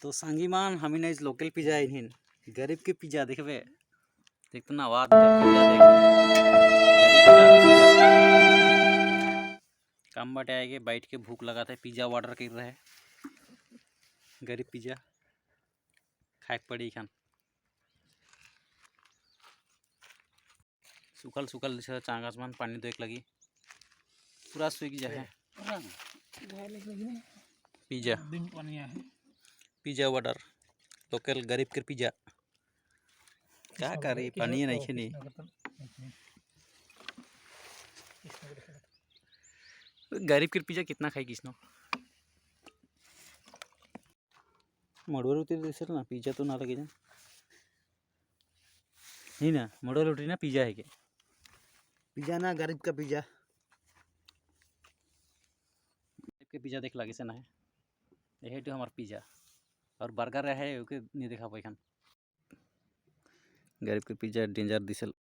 तो सांगीमान हमी नहीं लोकल पिज्जा इन्हिन गरीब के पिज्जा देखबे देख तो ना वाद पिज्जा देख काम बटे आएगे बैठ के भूख लगा था पिज्जा ऑर्डर कर रहे हैं गरीब पिज्जा खाए पड़ी खान सुखल सुखल चांगास मान पानी तो एक लगी पूरा स्विगी जा है पिज्जा पिज्जा ऑर्डर लोकल गरीब के पिज्जा क्या करे पानी नहीं खेनी गरीब के पिज्जा कितना खाई किसनो मड़वर उतर दिसल ना पिज्जा तो ना लगे जा नहीं ना मड़वर उतरी ना पिज्जा है के पिज्जा ना गरीब का पिज्जा गरीब के पिज्जा देख लगे से ना है यही तो हमारा पिज्जा और बर्गर है ओके नहीं देखा पाई खान गरीब के पिज्जा डेंजर दिसल